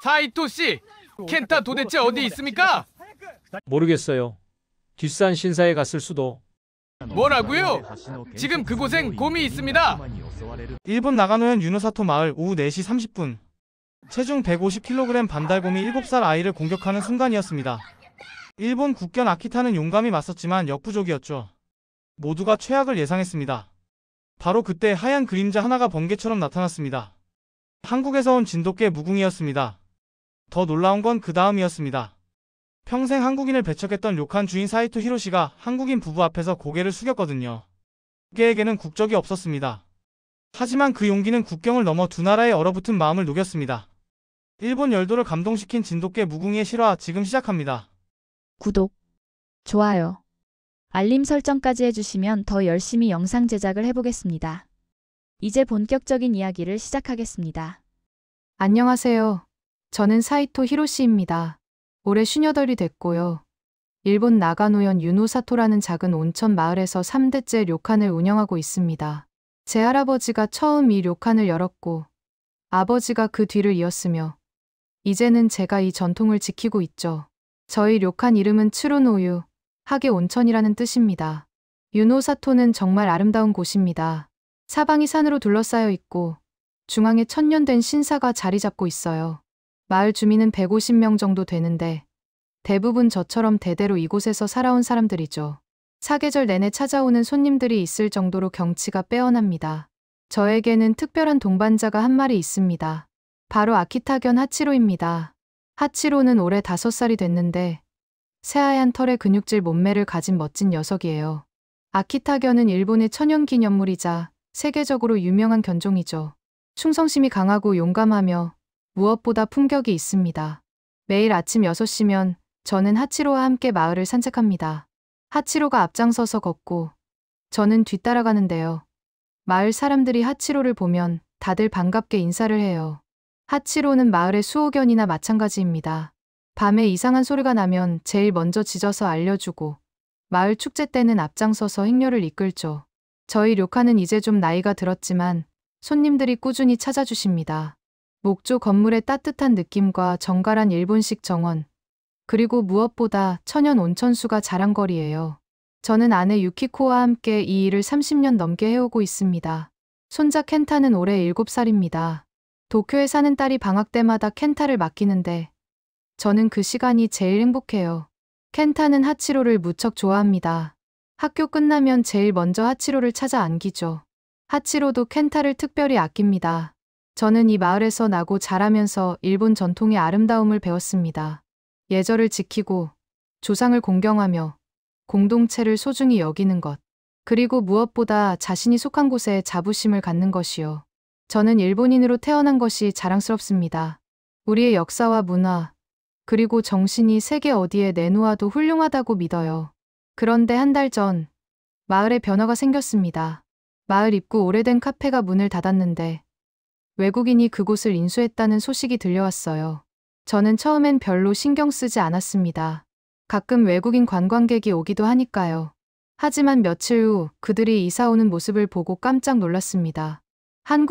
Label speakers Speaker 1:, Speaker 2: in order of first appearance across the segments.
Speaker 1: 사이토 씨, 켄타 도대체 어디 있습니까?
Speaker 2: 모르겠어요. 뒷산 신사에 갔을 수도.
Speaker 1: 뭐라고요? 지금 그곳엔 곰이 있습니다.
Speaker 3: 일본 나가노현 유노사토 마을 오후 4시 30분. 체중 150kg 반달곰이 7살 아이를 공격하는 순간이었습니다. 일본 국견 아키타는 용감히 맞섰지만 역부족이었죠. 모두가 최악을 예상했습니다. 바로 그때 하얀 그림자 하나가 번개처럼 나타났습니다. 한국에서 온 진돗개 무궁이었습니다. 더 놀라운 건 그 다음이었습니다. 평생 한국인을 배척했던 료칸 주인 사이토 히로시가 한국인 부부 앞에서 고개를 숙였거든요. 개에게는 국적이 없었습니다. 하지만 그 용기는 국경을 넘어 두 나라의 얼어붙은 마음을 녹였습니다. 일본 열도를 감동시킨 진돗개 무궁이의 실화 지금 시작합니다.
Speaker 4: 구독, 좋아요, 알림 설정까지 해주시면 더 열심히 영상 제작을 해보겠습니다. 이제 본격적인 이야기를 시작하겠습니다.
Speaker 5: 안녕하세요. 저는 사이토 히로시입니다. 올해 58이 됐고요. 일본 나가노현 유노사토라는 작은 온천 마을에서 3대째 료칸을 운영하고 있습니다. 제 할아버지가 처음 이 료칸을 열었고 아버지가 그 뒤를 이었으며 이제는 제가 이 전통을 지키고 있죠. 저희 료칸 이름은 츠루노유, 하계 온천이라는 뜻입니다. 유노사토는 정말 아름다운 곳입니다. 사방이 산으로 둘러싸여 있고 중앙에 천년된 신사가 자리 잡고 있어요. 마을 주민은 150명 정도 되는데 대부분 저처럼 대대로 이곳에서 살아온 사람들이죠. 사계절 내내 찾아오는 손님들이 있을 정도로 경치가 빼어납니다. 저에게는 특별한 동반자가 한 마리 있습니다. 바로 아키타견 하치로입니다. 하치로는 올해 5살이 됐는데 새하얀 털에 근육질 몸매를 가진 멋진 녀석이에요. 아키타견은 일본의 천연기념물이자 세계적으로 유명한 견종이죠. 충성심이 강하고 용감하며 무엇보다 품격이 있습니다. 매일 아침 6시면 저는 하치로와 함께 마을을 산책합니다. 하치로가 앞장서서 걷고 저는 뒤따라가는데요. 마을 사람들이 하치로를 보면 다들 반갑게 인사를 해요. 하치로는 마을의 수호견이나 마찬가지입니다. 밤에 이상한 소리가 나면 제일 먼저 짖어서 알려주고 마을 축제 때는 앞장서서 행렬을 이끌죠. 저희 료칸은 이제 좀 나이가 들었지만 손님들이 꾸준히 찾아주십니다. 목조 건물의 따뜻한 느낌과 정갈한 일본식 정원, 그리고 무엇보다 천연 온천수가 자랑거리예요. 저는 아내 유키코와 함께 이 일을 30년 넘게 해오고 있습니다. 손자 켄타는 올해 7살입니다. 도쿄에 사는 딸이 방학 때마다 켄타를 맡기는데 저는 그 시간이 제일 행복해요. 켄타는 하치로를 무척 좋아합니다. 학교 끝나면 제일 먼저 하치로를 찾아 안기죠. 하치로도 켄타를 특별히 아낍니다. 저는 이 마을에서 나고 자라면서 일본 전통의 아름다움을 배웠습니다. 예절을 지키고 조상을 공경하며 공동체를 소중히 여기는 것. 그리고 무엇보다 자신이 속한 곳에 자부심을 갖는 것이요. 저는 일본인으로 태어난 것이 자랑스럽습니다. 우리의 역사와 문화, 그리고 정신이 세계 어디에 내놓아도 훌륭하다고 믿어요. 그런데 한 달 전 마을에 변화가 생겼습니다. 마을 입구 오래된 카페가 문을 닫았는데 외국인이 그곳을 인수했다는 소식이 들려왔어요. 저는 처음엔 별로 신경 쓰지 않았습니다. 가끔 외국인 관광객이 오기도 하니까요. 하지만 며칠 후 그들이 이사 오는 모습을 보고 깜짝 놀랐습니다.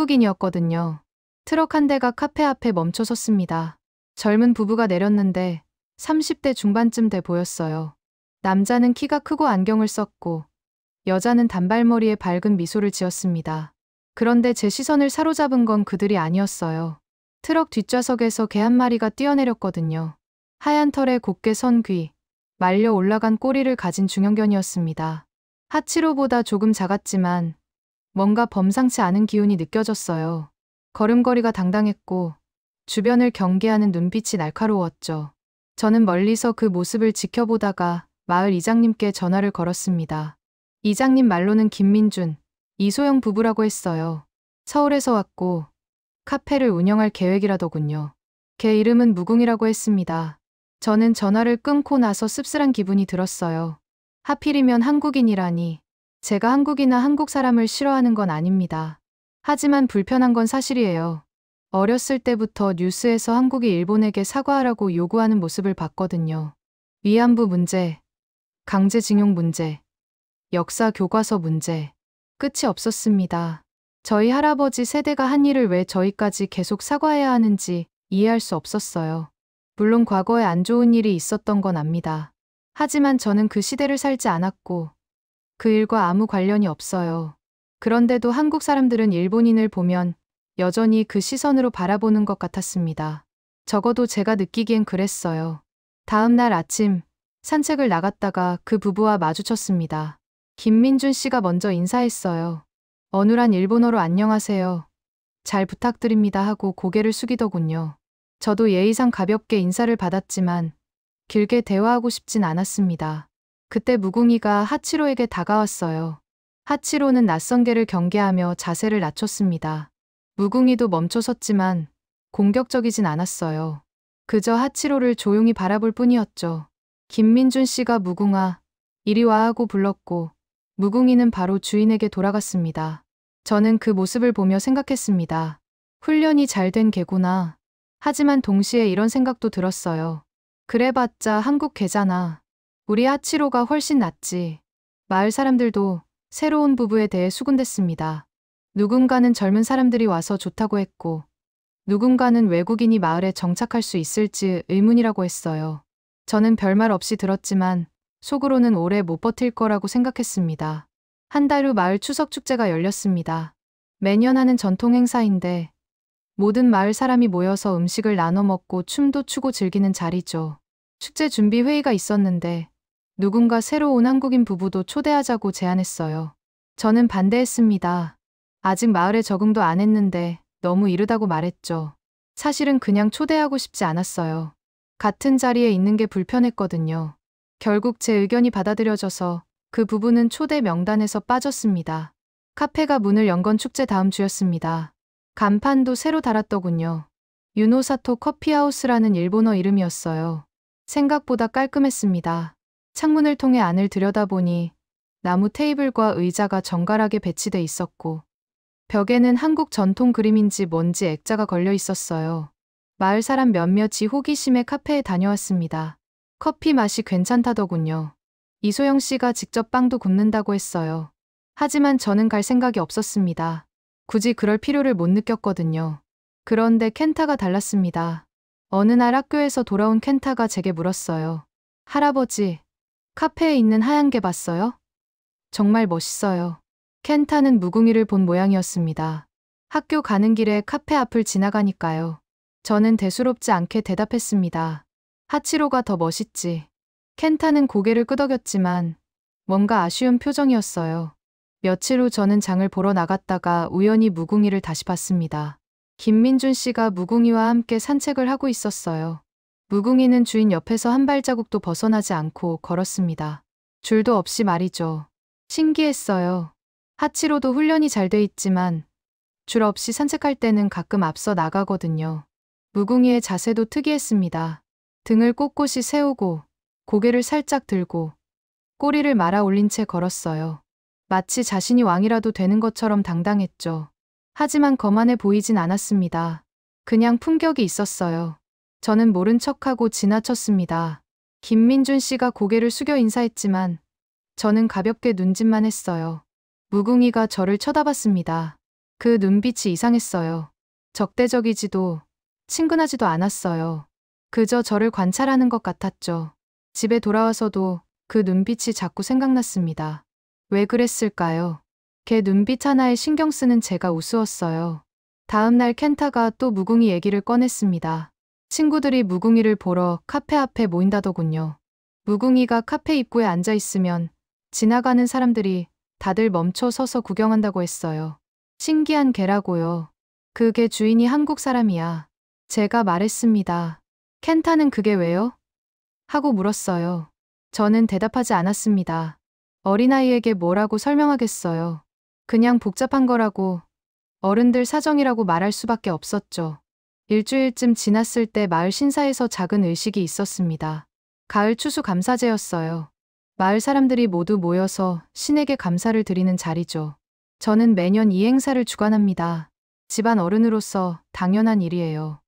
Speaker 5: 한국인이었거든요. 트럭 한 대가 카페 앞에 멈춰 섰습니다. 젊은 부부가 내렸는데 30대 중반쯤 돼 보였어요. 남자는 키가 크고 안경을 썼고 여자는 단발머리에 밝은 미소를 지었습니다. 그런데 제 시선을 사로잡은 건 그들이 아니었어요. 트럭 뒷좌석에서 개 한 마리가 뛰어내렸거든요. 하얀 털에 곱게 선 귀, 말려 올라간 꼬리를 가진 중형견이었습니다. 하치로보다 조금 작았지만 뭔가 범상치 않은 기운이 느껴졌어요. 걸음걸이가 당당했고 주변을 경계하는 눈빛이 날카로웠죠. 저는 멀리서 그 모습을 지켜보다가 마을 이장님께 전화를 걸었습니다. 이장님 말로는 김민준, 이소영 부부라고 했어요. 서울에서 왔고 카페를 운영할 계획이라더군요. 걔 이름은 무궁이라고 했습니다. 저는 전화를 끊고 나서 씁쓸한 기분이 들었어요. 하필이면 한국인이라니. 제가 한국이나 한국 사람을 싫어하는 건 아닙니다. 하지만 불편한 건 사실이에요. 어렸을 때부터 뉴스에서 한국이 일본에게 사과하라고 요구하는 모습을 봤거든요. 위안부 문제, 강제징용 문제, 역사 교과서 문제. 끝이 없었습니다. 저희 할아버지 세대가 한 일을 왜 저희까지 계속 사과해야 하는지 이해할 수 없었어요. 물론 과거에 안 좋은 일이 있었던 건 압니다. 하지만 저는 그 시대를 살지 않았고 그 일과 아무 관련이 없어요. 그런데도 한국 사람들은 일본인을 보면 여전히 그 시선으로 바라보는 것 같았습니다. 적어도 제가 느끼기엔 그랬어요. 다음 날 아침 산책을 나갔다가 그 부부와 마주쳤습니다. 김민준 씨가 먼저 인사했어요. 어눌한 일본어로 안녕하세요. 잘 부탁드립니다 하고 고개를 숙이더군요. 저도 예의상 가볍게 인사를 받았지만 길게 대화하고 싶진 않았습니다. 그때 무궁이가 하치로에게 다가왔어요. 하치로는 낯선개를 경계하며 자세를 낮췄습니다. 무궁이도 멈춰 섰지만 공격적이진 않았어요. 그저 하치로를 조용히 바라볼 뿐이었죠. 김민준 씨가 무궁아, 이리 와 하고 불렀고 무궁이는 바로 주인에게 돌아갔습니다. 저는 그 모습을 보며 생각했습니다. 훈련이 잘 된 개구나. 하지만 동시에 이런 생각도 들었어요. 그래봤자 한국 개잖아. 우리 하치로가 훨씬 낫지. 마을 사람들도 새로운 부부에 대해 수군댔습니다. 누군가는 젊은 사람들이 와서 좋다고 했고 누군가는 외국인이 마을에 정착할 수 있을지 의문이라고 했어요. 저는 별말 없이 들었지만 속으로는 오래 못 버틸 거라고 생각했습니다. 한 달 후 마을 추석 축제가 열렸습니다. 매년 하는 전통 행사인데 모든 마을 사람이 모여서 음식을 나눠 먹고 춤도 추고 즐기는 자리죠. 축제 준비 회의가 있었는데 누군가 새로 온 한국인 부부도 초대하자고 제안했어요. 저는 반대했습니다. 아직 마을에 적응도 안 했는데 너무 이르다고 말했죠. 사실은 그냥 초대하고 싶지 않았어요. 같은 자리에 있는 게 불편했거든요. 결국 제 의견이 받아들여져서 그 부부는 초대 명단에서 빠졌습니다. 카페가 문을 연 건 축제 다음 주였습니다. 간판도 새로 달았더군요. 유노사토 커피하우스라는 일본어 이름이었어요. 생각보다 깔끔했습니다. 창문을 통해 안을 들여다보니 나무 테이블과 의자가 정갈하게 배치돼 있었고 벽에는 한국 전통 그림인지 뭔지 액자가 걸려 있었어요. 마을 사람 몇몇이 호기심에 카페에 다녀왔습니다. 커피 맛이 괜찮다더군요. 이소영 씨가 직접 빵도 굽는다고 했어요. 하지만 저는 갈 생각이 없었습니다. 굳이 그럴 필요를 못 느꼈거든요. 그런데 켄타가 달랐습니다. 어느 날 학교에서 돌아온 켄타가 제게 물었어요. 할아버지, 카페에 있는 하얀 개 봤어요? 정말 멋있어요. 켄타는 무궁이를 본 모양이었습니다. 학교 가는 길에 카페 앞을 지나가니까요. 저는 대수롭지 않게 대답했습니다. 하치로가 더 멋있지. 켄타는 고개를 끄덕였지만 뭔가 아쉬운 표정이었어요. 며칠 후 저는 장을 보러 나갔다가 우연히 무궁이를 다시 봤습니다. 김민준 씨가 무궁이와 함께 산책을 하고 있었어요. 무궁이는 주인 옆에서 한 발자국도 벗어나지 않고 걸었습니다. 줄도 없이 말이죠. 신기했어요. 하치로도 훈련이 잘 돼 있지만 줄 없이 산책할 때는 가끔 앞서 나가거든요. 무궁이의 자세도 특이했습니다. 등을 꼿꼿이 세우고 고개를 살짝 들고 꼬리를 말아 올린 채 걸었어요. 마치 자신이 왕이라도 되는 것처럼 당당했죠. 하지만 거만해 보이진 않았습니다. 그냥 품격이 있었어요. 저는 모른 척하고 지나쳤습니다. 김민준 씨가 고개를 숙여 인사했지만 저는 가볍게 눈짓만 했어요. 무궁이가 저를 쳐다봤습니다. 그 눈빛이 이상했어요. 적대적이지도 친근하지도 않았어요. 그저 저를 관찰하는 것 같았죠. 집에 돌아와서도 그 눈빛이 자꾸 생각났습니다. 왜 그랬을까요? 걔 눈빛 하나에 신경 쓰는 제가 우스웠어요. 다음 날 켄타가 또 무궁이 얘기를 꺼냈습니다. 친구들이 무궁이를 보러 카페 앞에 모인다더군요. 무궁이가 카페 입구에 앉아 있으면 지나가는 사람들이 다들 멈춰 서서 구경한다고 했어요. 신기한 개라고요. 그 개 주인이 한국 사람이야. 제가 말했습니다. 켄타는 그게 왜요? 하고 물었어요. 저는 대답하지 않았습니다. 어린아이에게 뭐라고 설명하겠어요. 그냥 복잡한 거라고 어른들 사정이라고 말할 수밖에 없었죠. 일주일쯤 지났을 때 마을 신사에서 작은 의식이 있었습니다. 가을 추수감사제였어요. 마을 사람들이 모두 모여서 신에게 감사를 드리는 자리죠. 저는 매년 이 행사를 주관합니다. 집안 어른으로서 당연한 일이에요.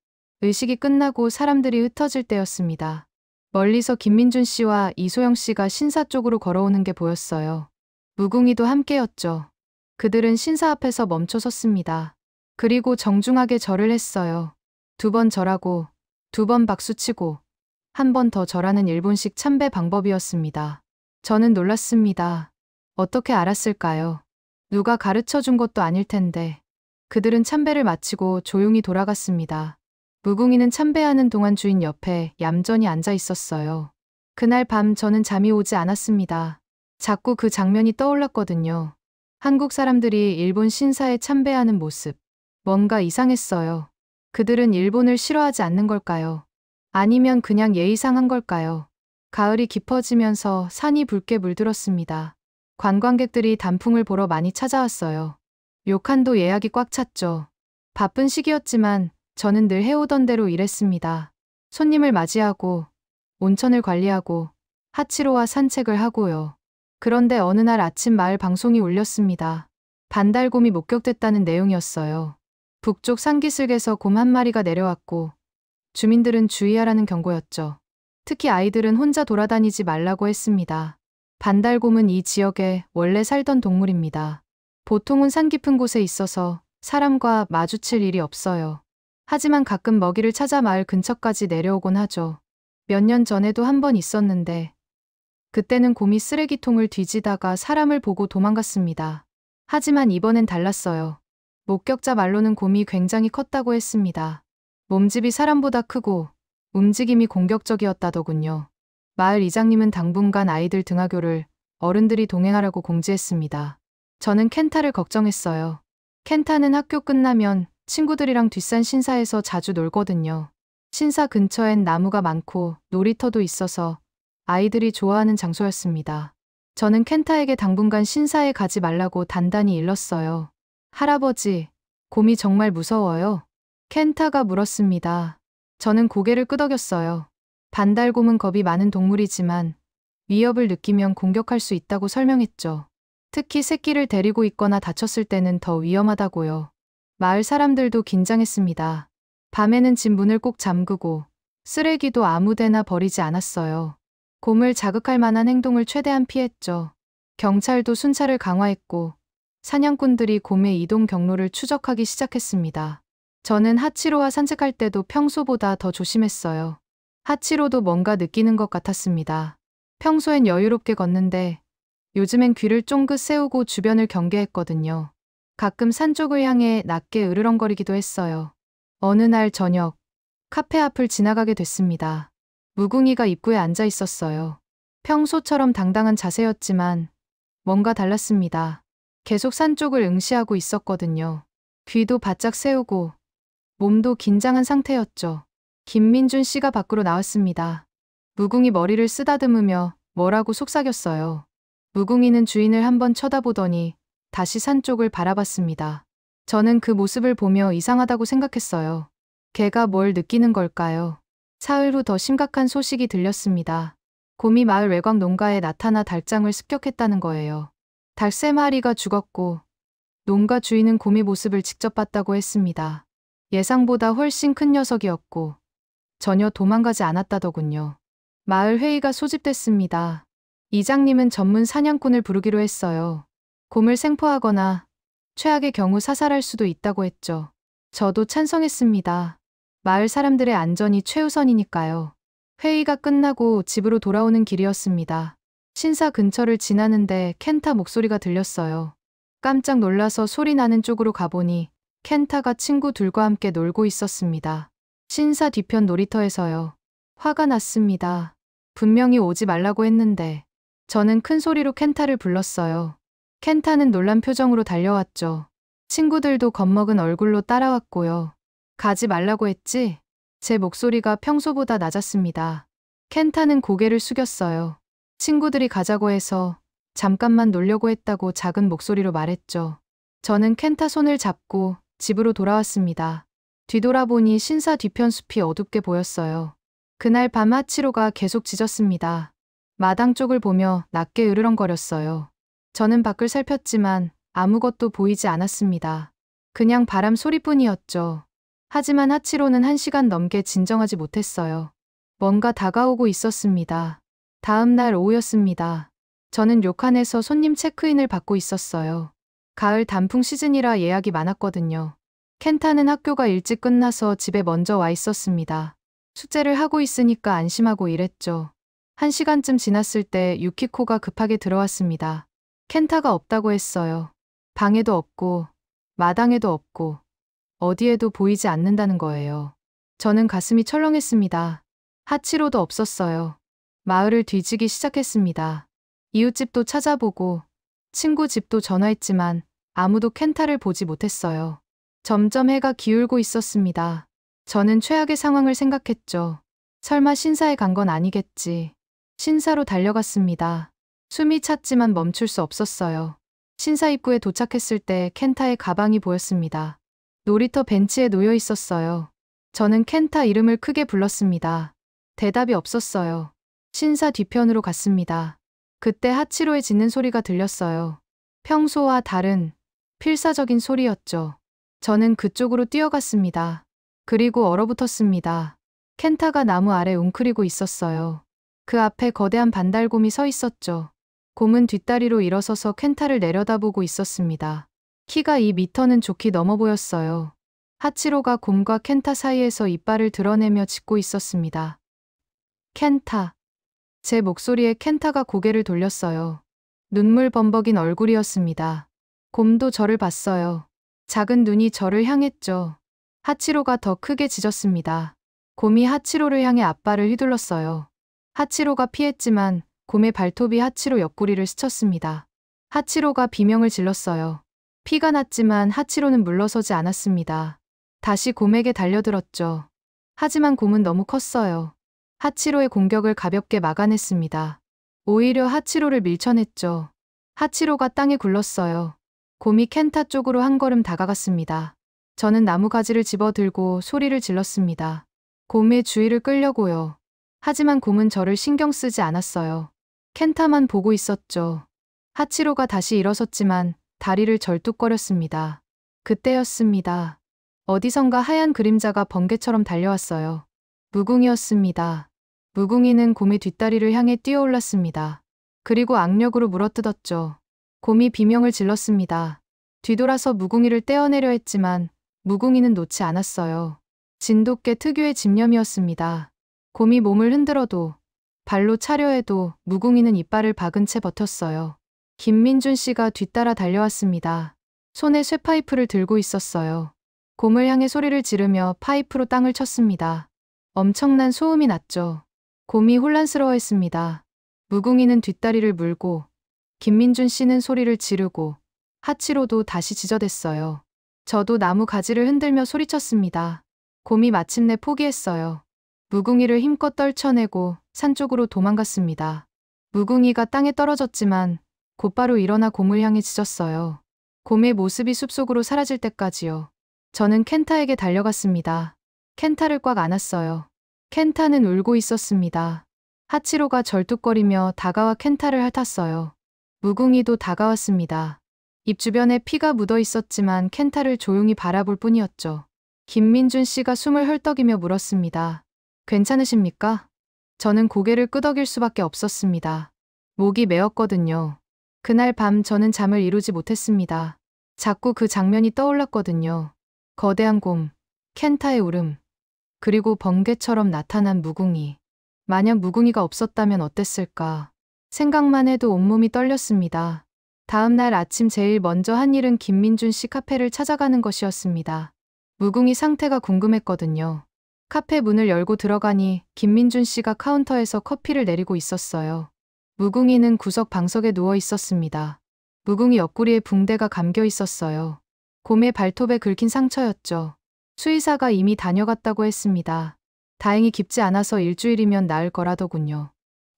Speaker 5: 의식이 끝나고 사람들이 흩어질 때였습니다. 멀리서 김민준 씨와 이소영 씨가 신사 쪽으로 걸어오는 게 보였어요. 무궁이도 함께였죠. 그들은 신사 앞에서 멈춰 섰습니다. 그리고 정중하게 절을 했어요. 2번 절하고 2번 박수치고 한 번 더 절하는 일본식 참배 방법이었습니다. 저는 놀랐습니다. 어떻게 알았을까요? 누가 가르쳐 준 것도 아닐 텐데. 그들은 참배를 마치고 조용히 돌아갔습니다. 무궁이는 참배하는 동안 주인 옆에 얌전히 앉아 있었어요. 그날 밤 저는 잠이 오지 않았습니다. 자꾸 그 장면이 떠올랐거든요. 한국 사람들이 일본 신사에 참배하는 모습. 뭔가 이상했어요. 그들은 일본을 싫어하지 않는 걸까요? 아니면 그냥 예의상한 걸까요? 가을이 깊어지면서 산이 붉게 물들었습니다. 관광객들이 단풍을 보러 많이 찾아왔어요. 료칸도 예약이 꽉 찼죠. 바쁜 시기였지만 저는 늘 해오던 대로 일했습니다. 손님을 맞이하고 온천을 관리하고 하치로와 산책을 하고요. 그런데 어느 날 아침 마을 방송이 울렸습니다. 반달곰이 목격됐다는 내용이었어요. 북쪽 산기슭에서 곰 한 마리가 내려왔고 주민들은 주의하라는 경고였죠. 특히 아이들은 혼자 돌아다니지 말라고 했습니다. 반달곰은 이 지역에 원래 살던 동물입니다. 보통은 산 깊은 곳에 있어서 사람과 마주칠 일이 없어요. 하지만 가끔 먹이를 찾아 마을 근처까지 내려오곤 하죠. 몇 년 전에도 한 번 있었는데 그때는 곰이 쓰레기통을 뒤지다가 사람을 보고 도망갔습니다. 하지만 이번엔 달랐어요. 목격자 말로는 곰이 굉장히 컸다고 했습니다. 몸집이 사람보다 크고 움직임이 공격적이었다더군요. 마을 이장님은 당분간 아이들 등하교를 어른들이 동행하라고 공지했습니다. 저는 켄타를 걱정했어요. 켄타는 학교 끝나면 친구들이랑 뒷산 신사에서 자주 놀거든요. 신사 근처엔 나무가 많고 놀이터도 있어서 아이들이 좋아하는 장소였습니다. 저는 켄타에게 당분간 신사에 가지 말라고 단단히 일렀어요. 할아버지, 곰이 정말 무서워요? 켄타가 물었습니다. 저는 고개를 끄덕였어요. 반달곰은 겁이 많은 동물이지만 위협을 느끼면 공격할 수 있다고 설명했죠. 특히 새끼를 데리고 있거나 다쳤을 때는 더 위험하다고요. 마을 사람들도 긴장했습니다. 밤에는 집 문을 꼭 잠그고 쓰레기도 아무데나 버리지 않았어요. 곰을 자극할 만한 행동을 최대한 피했죠. 경찰도 순찰을 강화했고 사냥꾼들이 곰의 이동 경로를 추적하기 시작했습니다. 저는 하치로와 산책할 때도 평소보다 더 조심했어요. 하치로도 뭔가 느끼는 것 같았습니다. 평소엔 여유롭게 걷는데 요즘엔 귀를 쫑긋 세우고 주변을 경계했거든요. 가끔 산 쪽을 향해 낮게 으르렁거리기도 했어요. 어느 날 저녁, 카페 앞을 지나가게 됐습니다. 무궁이가 입구에 앉아 있었어요. 평소처럼 당당한 자세였지만 뭔가 달랐습니다. 계속 산 쪽을 응시하고 있었거든요. 귀도 바짝 세우고 몸도 긴장한 상태였죠. 김민준 씨가 밖으로 나왔습니다. 무궁이 머리를 쓰다듬으며 뭐라고 속삭였어요. 무궁이는 주인을 한번 쳐다보더니 다시 산 쪽을 바라봤습니다. 저는 그 모습을 보며 이상하다고 생각했어요. 걔가 뭘 느끼는 걸까요? 사흘 후 더 심각한 소식이 들렸습니다. 곰이 마을 외곽 농가에 나타나 닭장을 습격했다는 거예요. 닭 3마리가 죽었고 농가 주인은 곰의 모습을 직접 봤다고 했습니다. 예상보다 훨씬 큰 녀석이었고 전혀 도망가지 않았다더군요. 마을 회의가 소집됐습니다. 이장님은 전문 사냥꾼을 부르기로 했어요. 곰을 생포하거나 최악의 경우 사살할 수도 있다고 했죠. 저도 찬성했습니다. 마을 사람들의 안전이 최우선이니까요. 회의가 끝나고 집으로 돌아오는 길이었습니다. 신사 근처를 지나는데 켄타 목소리가 들렸어요. 깜짝 놀라서 소리 나는 쪽으로 가보니 켄타가 친구 둘과 함께 놀고 있었습니다. 신사 뒤편 놀이터에서요. 화가 났습니다. 분명히 오지 말라고 했는데. 저는 큰 소리로 켄타를 불렀어요. 켄타는 놀란 표정으로 달려왔죠. 친구들도 겁먹은 얼굴로 따라왔고요. 가지 말라고 했지? 제 목소리가 평소보다 낮았습니다. 켄타는 고개를 숙였어요. 친구들이 가자고 해서 잠깐만 놀려고 했다고 작은 목소리로 말했죠. 저는 켄타 손을 잡고 집으로 돌아왔습니다. 뒤돌아보니 신사 뒤편 숲이 어둡게 보였어요. 그날 밤 하치로가 계속 짖었습니다. 마당 쪽을 보며 낮게 으르렁거렸어요. 저는 밖을 살폈지만 아무것도 보이지 않았습니다. 그냥 바람 소리뿐이었죠. 하지만 하치로는 1시간 넘게 진정하지 못했어요. 뭔가 다가오고 있었습니다. 다음 날 오후였습니다. 저는 료칸에서 손님 체크인을 받고 있었어요. 가을 단풍 시즌이라 예약이 많았거든요. 켄타는 학교가 일찍 끝나서 집에 먼저 와 있었습니다. 숙제를 하고 있으니까 안심하고 일했죠. 1시간쯤 지났을 때 유키코가 급하게 들어왔습니다. 켄타가 없다고 했어요. 방에도 없고 마당에도 없고 어디에도 보이지 않는다는 거예요. 저는 가슴이 철렁했습니다. 하치로도 없었어요. 마을을 뒤지기 시작했습니다. 이웃집도 찾아보고 친구 집도 전화했지만 아무도 켄타를 보지 못했어요. 점점 해가 기울고 있었습니다. 저는 최악의 상황을 생각했죠. 설마 신사에 간 건 아니겠지. 신사로 달려갔습니다. 숨이 찼지만 멈출 수 없었어요. 신사 입구에 도착했을 때 켄타의 가방이 보였습니다. 놀이터 벤치에 놓여 있었어요. 저는 켄타 이름을 크게 불렀습니다. 대답이 없었어요. 신사 뒤편으로 갔습니다. 그때 하치로의 짖는 소리가 들렸어요. 평소와 다른 필사적인 소리였죠. 저는 그쪽으로 뛰어갔습니다. 그리고 얼어붙었습니다. 켄타가 나무 아래 웅크리고 있었어요. 그 앞에 거대한 반달곰이 서 있었죠. 곰은 뒷다리로 일어서서 켄타를 내려다보고 있었습니다. 키가 2미터는 좋게 넘어 보였어요. 하치로가 곰과 켄타 사이에서 이빨을 드러내며 짖고 있었습니다. 켄타. 제 목소리에 켄타가 고개를 돌렸어요. 눈물 범벅인 얼굴이었습니다. 곰도 저를 봤어요. 작은 눈이 저를 향했죠. 하치로가 더 크게 짖었습니다. 곰이 하치로를 향해 앞발을 휘둘렀어요. 하치로가 피했지만 곰의 발톱이 하치로 옆구리를 스쳤습니다. 하치로가 비명을 질렀어요. 피가 났지만 하치로는 물러서지 않았습니다. 다시 곰에게 달려들었죠. 하지만 곰은 너무 컸어요. 하치로의 공격을 가볍게 막아냈습니다. 오히려 하치로를 밀쳐냈죠. 하치로가 땅에 굴렀어요. 곰이 켄타 쪽으로 한 걸음 다가갔습니다. 저는 나무가지를 집어들고 소리를 질렀습니다. 곰의 주의를 끌려고요. 하지만 곰은 저를 신경 쓰지 않았어요. 켄타만 보고 있었죠. 하치로가 다시 일어섰지만 다리를 절뚝거렸습니다. 그때였습니다. 어디선가 하얀 그림자가 번개처럼 달려왔어요. 무궁이었습니다. 무궁이는 곰의 뒷다리를 향해 뛰어올랐습니다. 그리고 악력으로 물어뜯었죠. 곰이 비명을 질렀습니다. 뒤돌아서 무궁이를 떼어내려 했지만 무궁이는 놓지 않았어요. 진돗개 특유의 집념이었습니다. 곰이 몸을 흔들어도 발로 차려 해도 무궁이는 이빨을 박은 채 버텼어요. 김민준 씨가 뒤따라 달려왔습니다. 손에 쇠파이프를 들고 있었어요. 곰을 향해 소리를 지르며 파이프로 땅을 쳤습니다. 엄청난 소음이 났죠. 곰이 혼란스러워했습니다. 무궁이는 뒷다리를 물고 김민준 씨는 소리를 지르고 하치로도 다시 지저댔어요. 저도 나무 가지를 흔들며 소리쳤습니다. 곰이 마침내 포기했어요. 무궁이를 힘껏 떨쳐내고 산 쪽으로 도망갔습니다. 무궁이가 땅에 떨어졌지만 곧바로 일어나 곰을 향해 짖었어요. 곰의 모습이 숲속으로 사라질 때까지요. 저는 켄타에게 달려갔습니다. 켄타를 꽉 안았어요. 켄타는 울고 있었습니다. 하치로가 절뚝거리며 다가와 켄타를 핥았어요. 무궁이도 다가왔습니다. 입 주변에 피가 묻어 있었지만 켄타를 조용히 바라볼 뿐이었죠. 김민준 씨가 숨을 헐떡이며 물었습니다. 괜찮으십니까? 저는 고개를 끄덕일 수밖에 없었습니다. 목이 메었거든요. 그날 밤 저는 잠을 이루지 못했습니다. 자꾸 그 장면이 떠올랐거든요. 거대한 곰, 켄타의 울음, 그리고 번개처럼 나타난 무궁이. 만약 무궁이가 없었다면 어땠을까? 생각만 해도 온몸이 떨렸습니다. 다음 날 아침 제일 먼저 한 일은 김민준 씨 카페를 찾아가는 것이었습니다. 무궁이 상태가 궁금했거든요. 카페 문을 열고 들어가니 김민준 씨가 카운터에서 커피를 내리고 있었어요. 무궁이는 구석 방석에 누워 있었습니다. 무궁이 옆구리에 붕대가 감겨 있었어요. 곰의 발톱에 긁힌 상처였죠. 수의사가 이미 다녀갔다고 했습니다. 다행히 깊지 않아서 일주일이면 나을 거라더군요.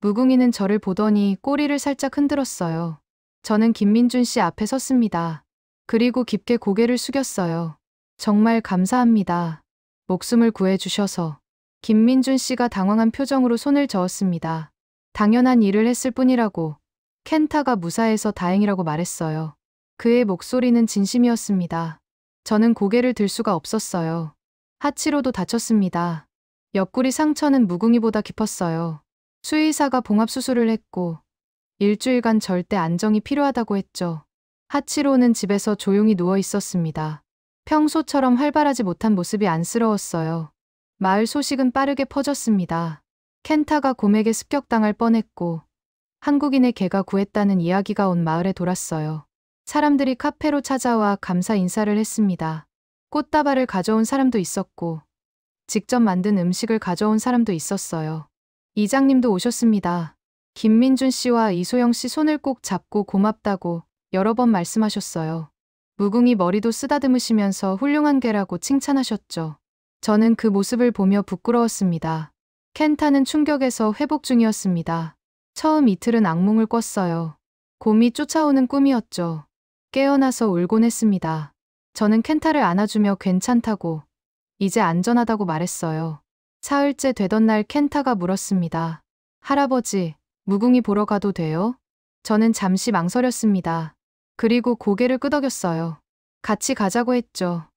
Speaker 5: 무궁이는 저를 보더니 꼬리를 살짝 흔들었어요. 저는 김민준 씨 앞에 섰습니다. 그리고 깊게 고개를 숙였어요. 정말 감사합니다. 목숨을 구해주셔서. 김민준 씨가 당황한 표정으로 손을 저었습니다. 당연한 일을 했을 뿐이라고. 켄타가 무사해서 다행이라고 말했어요. 그의 목소리는 진심이었습니다. 저는 고개를 들 수가 없었어요. 하치로도 다쳤습니다. 옆구리 상처는 무궁이보다 깊었어요. 수의사가 봉합수술을 했고 일주일간 절대 안정이 필요하다고 했죠. 하치로는 집에서 조용히 누워 있었습니다. 평소처럼 활발하지 못한 모습이 안쓰러웠어요. 마을 소식은 빠르게 퍼졌습니다. 켄타가 곰에게 습격당할 뻔했고 한국인의 개가 구했다는 이야기가 온 마을에 돌았어요. 사람들이 카페로 찾아와 감사 인사를 했습니다. 꽃다발을 가져온 사람도 있었고 직접 만든 음식을 가져온 사람도 있었어요. 이장님도 오셨습니다. 김민준 씨와 이소영 씨 손을 꼭 잡고 고맙다고 여러 번 말씀하셨어요. 무궁이 머리도 쓰다듬으시면서 훌륭한 개라고 칭찬하셨죠. 저는 그 모습을 보며 부끄러웠습니다. 켄타는 충격에서 회복 중이었습니다. 처음 이틀은 악몽을 꿨어요. 곰이 쫓아오는 꿈이었죠. 깨어나서 울곤 했습니다. 저는 켄타를 안아주며 괜찮다고, 이제 안전하다고 말했어요. 사흘째 되던 날 켄타가 물었습니다. 할아버지, 무궁이 보러 가도 돼요? 저는 잠시 망설였습니다. 그리고 고개를 끄덕였어요. 같이 가자고 했죠.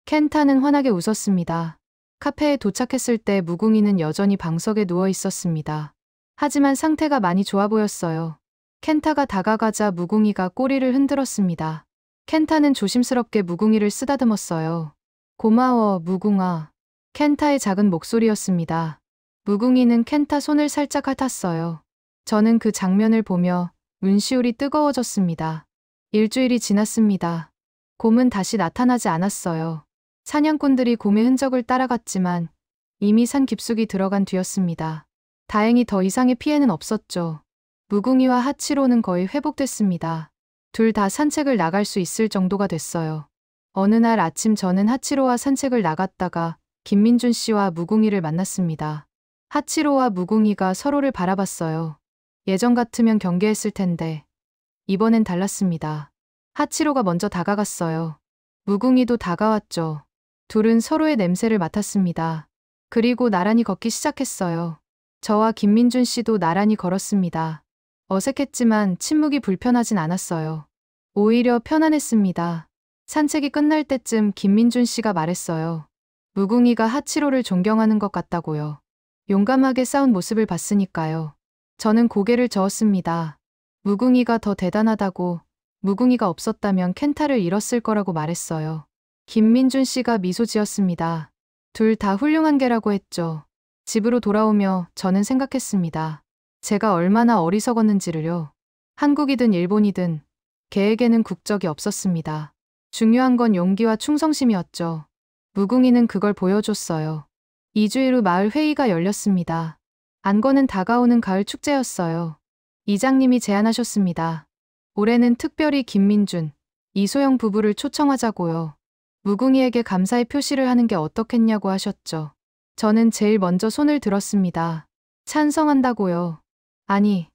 Speaker 5: 켄타는 환하게 웃었습니다. 카페에 도착했을 때 무궁이는 여전히 방석에 누워 있었습니다. 하지만 상태가 많이 좋아 보였어요. 켄타가 다가가자 무궁이가 꼬리를 흔들었습니다. 켄타는 조심스럽게 무궁이를 쓰다듬었어요. 고마워, 무궁아. 켄타의 작은 목소리였습니다. 무궁이는 켄타 손을 살짝 핥았어요. 저는 그 장면을 보며 눈시울이 뜨거워졌습니다. 일주일이 지났습니다. 곰은 다시 나타나지 않았어요. 사냥꾼들이 곰의 흔적을 따라갔지만 이미 산 깊숙이 들어간 뒤였습니다. 다행히 더 이상의 피해는 없었죠. 무궁이와 하치로는 거의 회복됐습니다. 둘 다 산책을 나갈 수 있을 정도가 됐어요. 어느 날 아침 저는 하치로와 산책을 나갔다가 김민준 씨와 무궁이를 만났습니다. 하치로와 무궁이가 서로를 바라봤어요. 예전 같으면 경계했을 텐데 이번엔 달랐습니다. 하치로가 먼저 다가갔어요. 무궁이도 다가왔죠. 둘은 서로의 냄새를 맡았습니다. 그리고 나란히 걷기 시작했어요. 저와 김민준 씨도 나란히 걸었습니다. 어색했지만 침묵이 불편하진 않았어요. 오히려 편안했습니다. 산책이 끝날 때쯤 김민준 씨가 말했어요. 무궁이가 하치로를 존경하는 것 같다고요. 용감하게 싸운 모습을 봤으니까요. 저는 고개를 저었습니다. 무궁이가 더 대단하다고, 무궁이가 없었다면 켄타를 잃었을 거라고 말했어요. 김민준 씨가 미소 지었습니다. 둘 다 훌륭한 개라고 했죠. 집으로 돌아오며 저는 생각했습니다. 제가 얼마나 어리석었는지를요. 한국이든 일본이든 개에게는 국적이 없었습니다. 중요한 건 용기와 충성심이었죠. 무궁이는 그걸 보여줬어요. 2주일 후 마을 회의가 열렸습니다. 안건은 다가오는 가을 축제였어요. 이장님이 제안하셨습니다. 올해는 특별히 김민준, 이소영 부부를 초청하자고요. 무궁이에게 감사의 표시를 하는 게 어떻겠냐고 하셨죠. 저는 제일 먼저 손을 들었습니다. 찬성한다고요. 아니,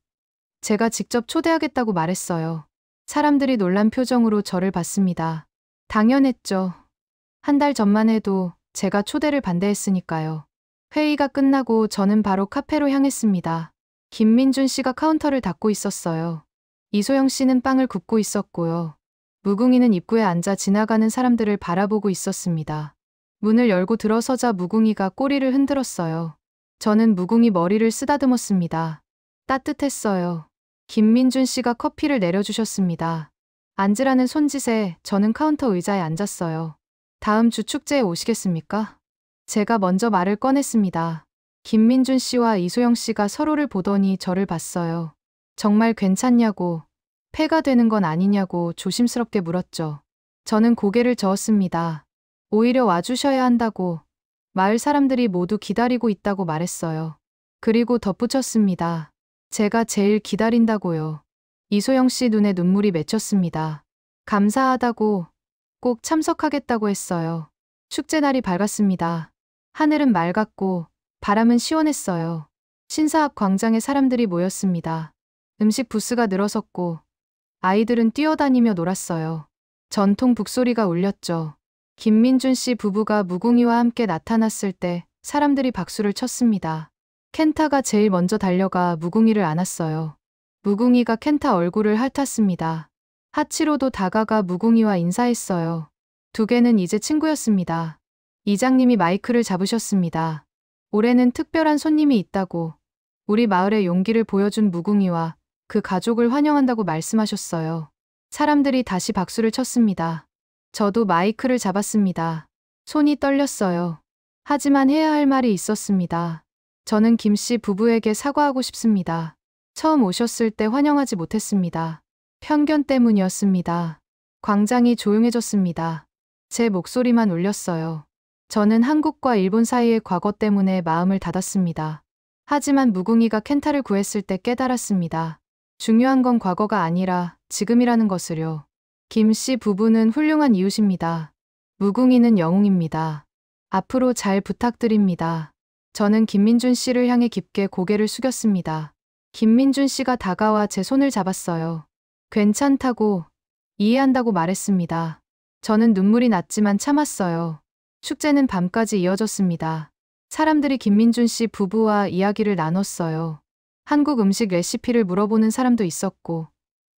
Speaker 5: 제가 직접 초대하겠다고 말했어요. 사람들이 놀란 표정으로 저를 봤습니다. 당연했죠. 한 달 전만 해도 제가 초대를 반대했으니까요. 회의가 끝나고 저는 바로 카페로 향했습니다. 김민준 씨가 카운터를 닫고 있었어요. 이소영 씨는 빵을 굽고 있었고요. 무궁이는 입구에 앉아 지나가는 사람들을 바라보고 있었습니다. 문을 열고 들어서자 무궁이가 꼬리를 흔들었어요. 저는 무궁이 머리를 쓰다듬었습니다. 따뜻했어요. 김민준 씨가 커피를 내려주셨습니다. 앉으라는 손짓에 저는 카운터 의자에 앉았어요. 다음 주 축제에 오시겠습니까? 제가 먼저 말을 꺼냈습니다. 김민준 씨와 이소영 씨가 서로를 보더니 저를 봤어요. 정말 괜찮냐고, 폐가 되는 건 아니냐고 조심스럽게 물었죠. 저는 고개를 저었습니다. 오히려 와주셔야 한다고, 마을 사람들이 모두 기다리고 있다고 말했어요. 그리고 덧붙였습니다. 제가 제일 기다린다고요. 이소영 씨 눈에 눈물이 맺혔습니다. 감사하다고, 꼭 참석하겠다고 했어요. 축제 날이 밝았습니다. 하늘은 맑았고 바람은 시원했어요. 신사 앞 광장에 사람들이 모였습니다. 음식 부스가 늘어섰고 아이들은 뛰어다니며 놀았어요. 전통 북소리가 울렸죠. 김민준 씨 부부가 무궁이와 함께 나타났을 때 사람들이 박수를 쳤습니다. 켄타가 제일 먼저 달려가 무궁이를 안았어요. 무궁이가 켄타 얼굴을 핥았습니다. 하치로도 다가가 무궁이와 인사했어요. 두 개는 이제 친구였습니다. 이장님이 마이크를 잡으셨습니다. 올해는 특별한 손님이 있다고, 우리 마을의 용기를 보여준 무궁이와 그 가족을 환영한다고 말씀하셨어요. 사람들이 다시 박수를 쳤습니다. 저도 마이크를 잡았습니다. 손이 떨렸어요. 하지만 해야 할 말이 있었습니다. 저는 김 씨 부부에게 사과하고 싶습니다. 처음 오셨을 때 환영하지 못했습니다. 편견 때문이었습니다. 광장이 조용해졌습니다. 제 목소리만 울렸어요. 저는 한국과 일본 사이의 과거 때문에 마음을 닫았습니다. 하지만 무궁이가 켄타를 구했을 때 깨달았습니다. 중요한 건 과거가 아니라 지금이라는 것을요. 김 씨 부부는 훌륭한 이웃입니다. 무궁이는 영웅입니다. 앞으로 잘 부탁드립니다. 저는 김민준 씨를 향해 깊게 고개를 숙였습니다. 김민준 씨가 다가와 제 손을 잡았어요. 괜찮다고, 이해한다고 말했습니다. 저는 눈물이 났지만 참았어요. 축제는 밤까지 이어졌습니다. 사람들이 김민준 씨 부부와 이야기를 나눴어요. 한국 음식 레시피를 물어보는 사람도 있었고,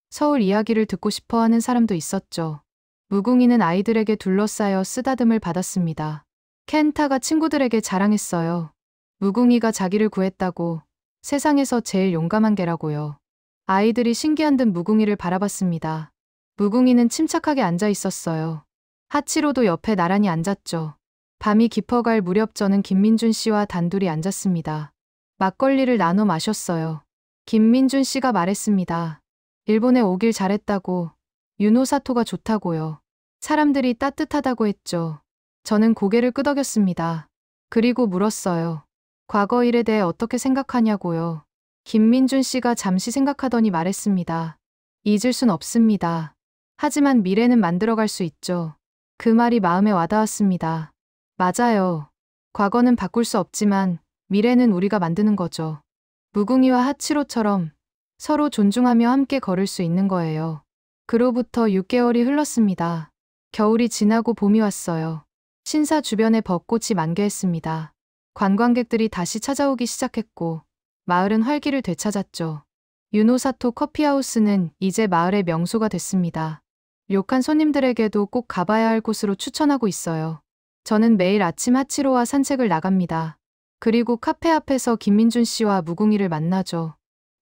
Speaker 5: 서울 이야기를 듣고 싶어 하는 사람도 있었죠. 무궁이는 아이들에게 둘러싸여 쓰다듬을 받았습니다. 켄타가 친구들에게 자랑했어요. 무궁이가 자기를 구했다고, 세상에서 제일 용감한 개라고요. 아이들이 신기한 듯 무궁이를 바라봤습니다. 무궁이는 침착하게 앉아 있었어요. 하치로도 옆에 나란히 앉았죠. 밤이 깊어갈 무렵 저는 김민준 씨와 단둘이 앉았습니다. 막걸리를 나눠 마셨어요. 김민준 씨가 말했습니다. 일본에 오길 잘했다고, 유노사토가 좋다고요. 사람들이 따뜻하다고 했죠. 저는 고개를 끄덕였습니다. 그리고 물었어요. 과거 일에 대해 어떻게 생각하냐고요. 김민준 씨가 잠시 생각하더니 말했습니다. 잊을 순 없습니다. 하지만 미래는 만들어갈 수 있죠. 그 말이 마음에 와닿았습니다. 맞아요. 과거는 바꿀 수 없지만 미래는 우리가 만드는 거죠. 무궁이와 하치로처럼 서로 존중하며 함께 걸을 수 있는 거예요. 그로부터 6개월이 흘렀습니다. 겨울이 지나고 봄이 왔어요. 신사 주변에 벚꽃이 만개했습니다. 관광객들이 다시 찾아오기 시작했고 마을은 활기를 되찾았죠. 유노사토 커피하우스는 이제 마을의 명소가 됐습니다. 료칸 손님들에게도 꼭 가봐야 할 곳으로 추천하고 있어요. 저는 매일 아침 하치로와 산책을 나갑니다. 그리고 카페 앞에서 김민준 씨와 무궁이를 만나죠.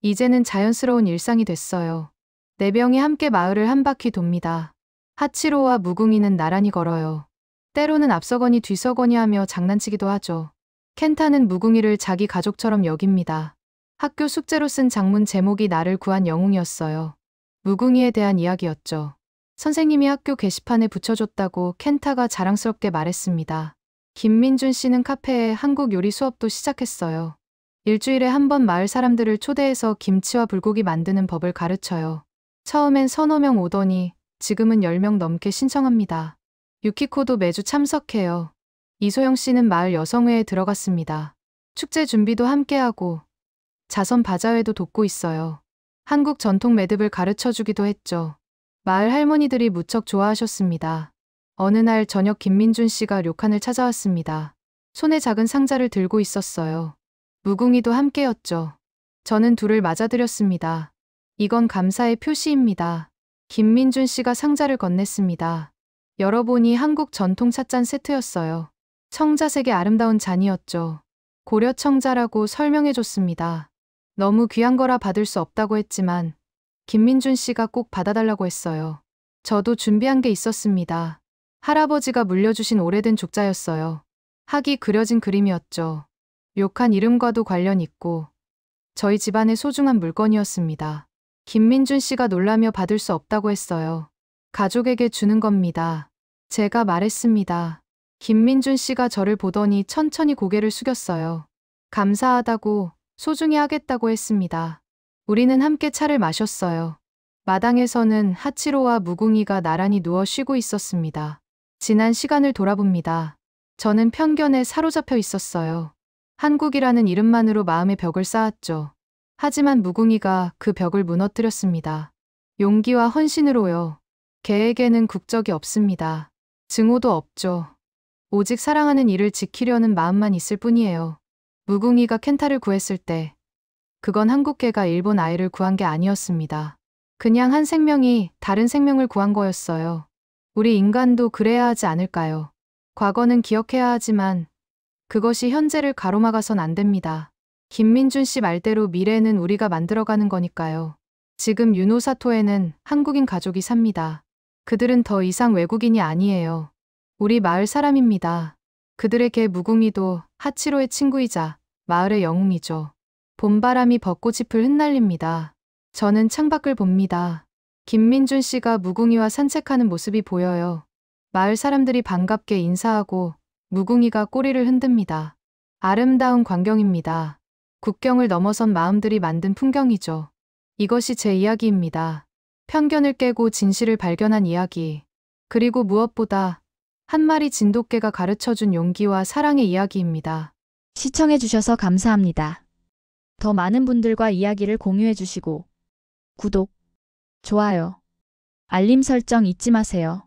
Speaker 5: 이제는 자연스러운 일상이 됐어요. 네 명이 함께 마을을 한 바퀴 돕니다. 하치로와 무궁이는 나란히 걸어요. 때로는 앞서거니 뒤서거니 하며 장난치기도 하죠. 켄타는 무궁이를 자기 가족처럼 여깁니다. 학교 숙제로 쓴 장문 제목이 나를 구한 영웅이었어요. 무궁이에 대한 이야기였죠. 선생님이 학교 게시판에 붙여줬다고 켄타가 자랑스럽게 말했습니다. 김민준 씨는 카페에 한국 요리 수업도 시작했어요. 일주일에 한 번 마을 사람들을 초대해서 김치와 불고기 만드는 법을 가르쳐요. 처음엔 서너 명 오더니 지금은 10명 넘게 신청합니다. 유키코도 매주 참석해요. 이소영 씨는 마을 여성회에 들어갔습니다. 축제 준비도 함께하고 자선 바자회도 돕고 있어요. 한국 전통 매듭을 가르쳐주기도 했죠. 마을 할머니들이 무척 좋아하셨습니다. 어느 날 저녁 김민준 씨가 료칸을 찾아왔습니다. 손에 작은 상자를 들고 있었어요. 무궁이도 함께였죠. 저는 둘을 맞아들였습니다. 이건 감사의 표시입니다. 김민준 씨가 상자를 건넸습니다. 열어보니 한국 전통 찻잔 세트였어요. 청자색의 아름다운 잔이었죠. 고려 청자라고 설명해줬습니다. 너무 귀한 거라 받을 수 없다고 했지만 김민준 씨가 꼭 받아달라고 했어요. 저도 준비한 게 있었습니다. 할아버지가 물려주신 오래된 족자였어요. 학이 그려진 그림이었죠. 료칸 이름과도 관련 있고 저희 집안의 소중한 물건이었습니다. 김민준 씨가 놀라며 받을 수 없다고 했어요. 가족에게 주는 겁니다. 제가 말했습니다. 김민준 씨가 저를 보더니 천천히 고개를 숙였어요. 감사하다고, 소중히 하겠다고 했습니다. 우리는 함께 차를 마셨어요. 마당에서는 하치로와 무궁이가 나란히 누워 쉬고 있었습니다. 지난 시간을 돌아봅니다. 저는 편견에 사로잡혀 있었어요. 한국이라는 이름만으로 마음의 벽을 쌓았죠. 하지만 무궁이가 그 벽을 무너뜨렸습니다. 용기와 헌신으로요. 개에게는 국적이 없습니다. 증오도 없죠. 오직 사랑하는 이를 지키려는 마음만 있을 뿐이에요. 무궁이가 켄타를 구했을 때 그건 한국개가 일본 아이를 구한 게 아니었습니다. 그냥 한 생명이 다른 생명을 구한 거였어요. 우리 인간도 그래야 하지 않을까요? 과거는 기억해야 하지만 그것이 현재를 가로막아선 안 됩니다. 김민준 씨 말대로 미래는 우리가 만들어가는 거니까요. 지금 유노사토에는 한국인 가족이 삽니다. 그들은 더 이상 외국인이 아니에요. 우리 마을 사람입니다. 그들에게 무궁이도 하치로의 친구이자 마을의 영웅이죠. 봄바람이 벚꽃잎을 흩날립니다. 저는 창밖을 봅니다. 김민준 씨가 무궁이와 산책하는 모습이 보여요. 마을 사람들이 반갑게 인사하고 무궁이가 꼬리를 흔듭니다. 아름다운 광경입니다. 국경을 넘어선 마음들이 만든 풍경이죠. 이것이 제 이야기입니다. 편견을 깨고 진실을 발견한 이야기. 그리고 무엇보다 한 마리 진돗개가 가르쳐준 용기와 사랑의 이야기입니다.
Speaker 4: 시청해주셔서 감사합니다. 더 많은 분들과 이야기를 공유해주시고 구독, 좋아요, 알림 설정 잊지 마세요.